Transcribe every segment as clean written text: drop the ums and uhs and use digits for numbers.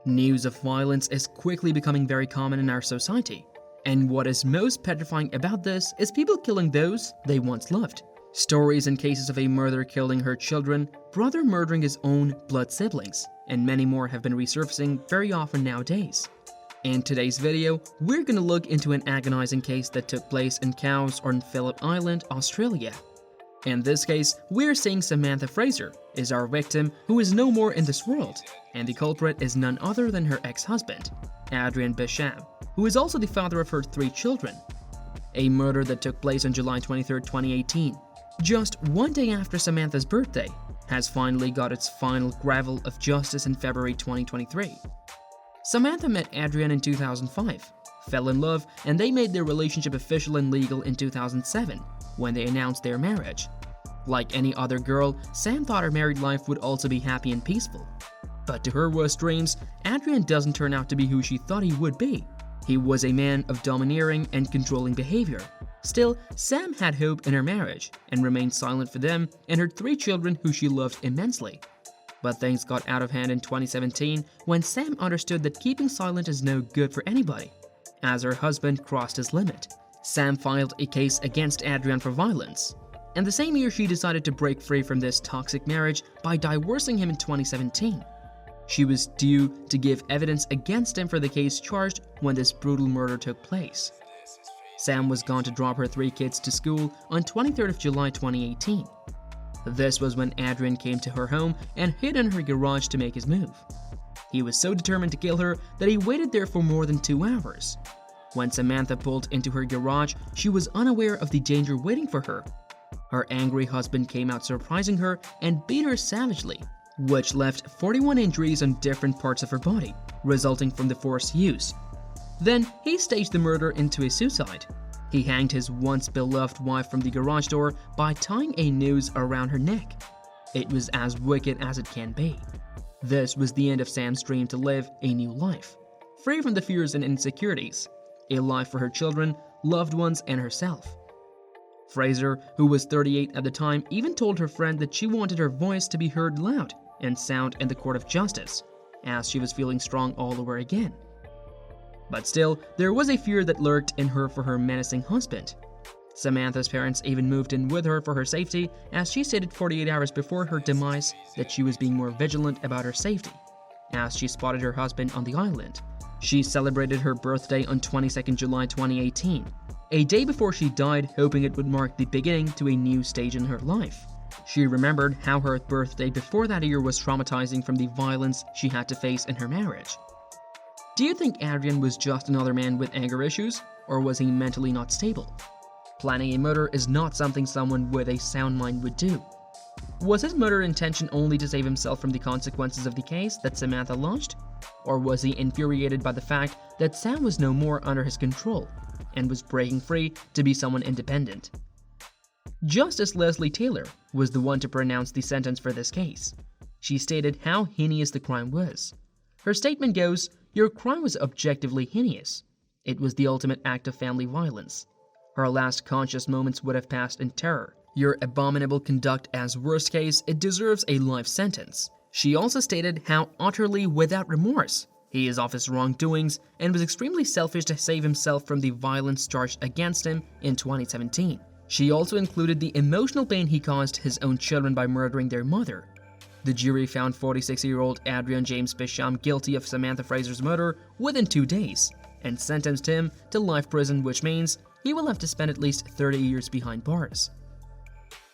News of violence is quickly becoming very common in our society. And what is most petrifying about this is people killing those they once loved. Stories and cases of a mother killing her children, brother murdering his own blood siblings, and many more have been resurfacing very often nowadays. In today's video, we're going to look into an agonizing case that took place in Cowes on Phillip Island, Australia. In this case, we're seeing Samantha Fraser is our victim who is no more in this world, and the culprit is none other than her ex-husband, Adrian Bisham, who is also the father of her 3 children. A murder that took place on July 23, 2018, just one day after Samantha's birthday, has finally got its final gravel of justice in February 2023. Samantha met Adrian in 2005, fell in love, and they made their relationship official and legal in 2007 when they announced their marriage. Like any other girl, Sam thought her married life would also be happy and peaceful. But to her worst dreams, Adrian doesn't turn out to be who she thought he would be. He was a man of domineering and controlling behavior. Still, Sam had hope in her marriage and remained silent for them and her 3 children who she loved immensely. But things got out of hand in 2017 when Sam understood that keeping silent is no good for anybody, as her husband crossed his limit. Sam filed a case against Adrian for violence, and the same year she decided to break free from this toxic marriage by divorcing him in 2017. She was due to give evidence against him for the case charged when this brutal murder took place. Sam was gone to drop her 3 kids to school on 23rd of July 2018. This was when Adrian came to her home and hid in her garage to make his move. He was so determined to kill her that he waited there for more than 2 hours. When Samantha pulled into her garage, she was unaware of the danger waiting for her. Her angry husband came out surprising her and beat her savagely, which left 41 injuries on different parts of her body, resulting from the force used. Then he staged the murder into a suicide. He hanged his once beloved wife from the garage door by tying a noose around her neck. It was as wicked as it can be. This was the end of Sam's dream to live a new life, free from the fears and insecurities, a life for her children, loved ones, and herself. Fraser, who was 38 at the time, even told her friend that she wanted her voice to be heard loud and sound in the court of justice, as she was feeling strong all over again. But still, there was a fear that lurked in her for her menacing husband. Samantha's parents even moved in with her for her safety, as she stated 48 hours before her demise that she was being more vigilant about her safety, as she spotted her husband on the island. She celebrated her birthday on 22nd July 2018, a day before she died, hoping it would mark the beginning to a new stage in her life. She remembered how her birthday before that year was traumatizing from the violence she had to face in her marriage. Do you think Adrian was just another man with anger issues, or was he mentally not stable? Planning a murder is not something someone with a sound mind would do. Was his murder intention only to save himself from the consequences of the case that Samantha launched? Or was he infuriated by the fact that Sam was no more under his control and was breaking free to be someone independent? Justice Leslie Taylor was the one to pronounce the sentence for this case. She stated how heinous the crime was. Her statement goes, "Your crime was objectively heinous. It was the ultimate act of family violence. Her last conscious moments would have passed in terror. Your abominable conduct as worst case, it deserves a life sentence." She also stated how utterly without remorse he is of his wrongdoings and was extremely selfish to save himself from the violence charged against him in 2017. She also included the emotional pain he caused his own children by murdering their mother. The jury found 46-year-old Adrian James Bisham guilty of Samantha Fraser's murder within 2 days and sentenced him to life prison, which means he will have to spend at least 30 years behind bars.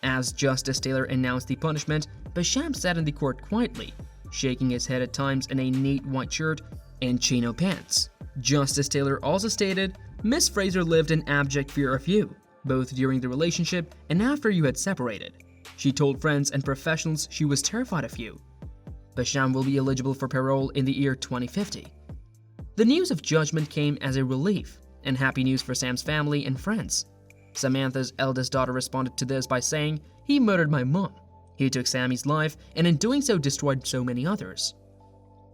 As Justice Taylor announced the punishment, Bisham sat in the court quietly, shaking his head at times in a neat white shirt and chino pants. Justice Taylor also stated, "Miss Fraser lived in abject fear of you, both during the relationship and after you had separated. She told friends and professionals she was terrified of you." Bisham will be eligible for parole in the year 2050. The news of judgment came as a relief and happy news for Sam's family and friends. Samantha's eldest daughter responded to this by saying, "He murdered my mom. He took Sammy's life and in doing so destroyed so many others."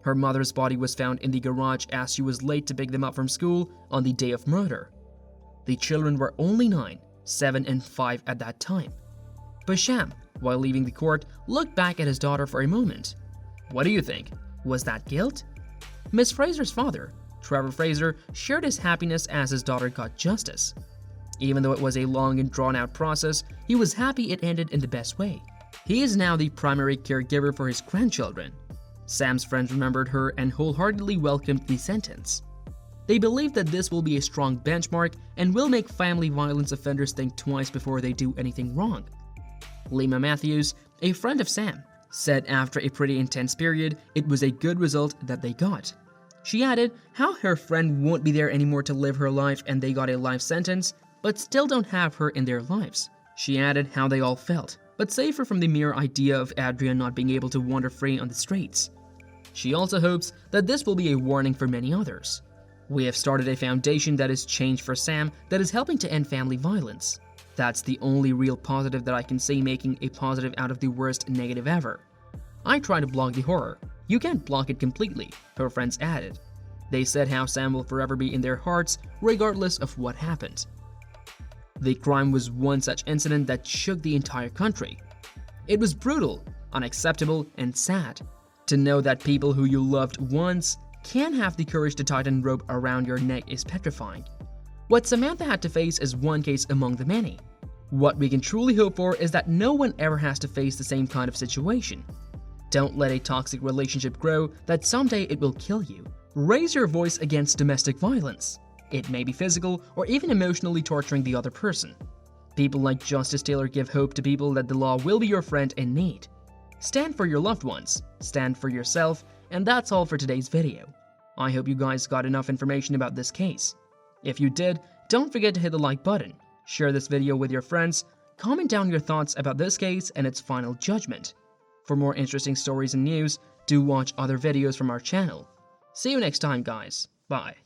Her mother's body was found in the garage as she was late to pick them up from school on the day of murder. The children were only 9, 7, and 5 at that time. Bisham, while leaving the court, looked back at his daughter for a moment. What do you think? Was that guilt? Miss Fraser's father, Trevor Fraser, shared his happiness as his daughter got justice. Even though it was a long and drawn-out process, he was happy it ended in the best way. He is now the primary caregiver for his grandchildren. Sam's friends remembered her and wholeheartedly welcomed the sentence. They believe that this will be a strong benchmark and will make family violence offenders think twice before they do anything wrong. Lima Matthews, a friend of Sam, said after a pretty intense period, it was a good result that they got. She added how her friend won't be there anymore to live her life and they got a life sentence, but still don't have her in their lives. She added how they all felt, but safer from the mere idea of Adrian not being able to wander free on the streets. She also hopes that this will be a warning for many others. We have started a foundation that is changed for Sam that is helping to end family violence. That's the only real positive that I can see making a positive out of the worst negative ever. I try to block the horror. You can't block it completely, her friends added. They said how Sam will forever be in their hearts regardless of what happened. The crime was one such incident that shook the entire country. It was brutal, unacceptable, and sad. To know that people who you loved once can have the courage to tighten rope around your neck is petrifying. What Samantha had to face is one case among the many. What we can truly hope for is that no one ever has to face the same kind of situation. Don't let a toxic relationship grow that someday it will kill you. Raise your voice against domestic violence. It may be physical or even emotionally torturing the other person. People like Justice Taylor give hope to people that the law will be your friend in need. Stand for your loved ones, stand for yourself, and that's all for today's video. I hope you guys got enough information about this case. If you did, don't forget to hit the like button, share this video with your friends, comment down your thoughts about this case and its final judgment. For more interesting stories and news, do watch other videos from our channel. See you next time, guys. Bye.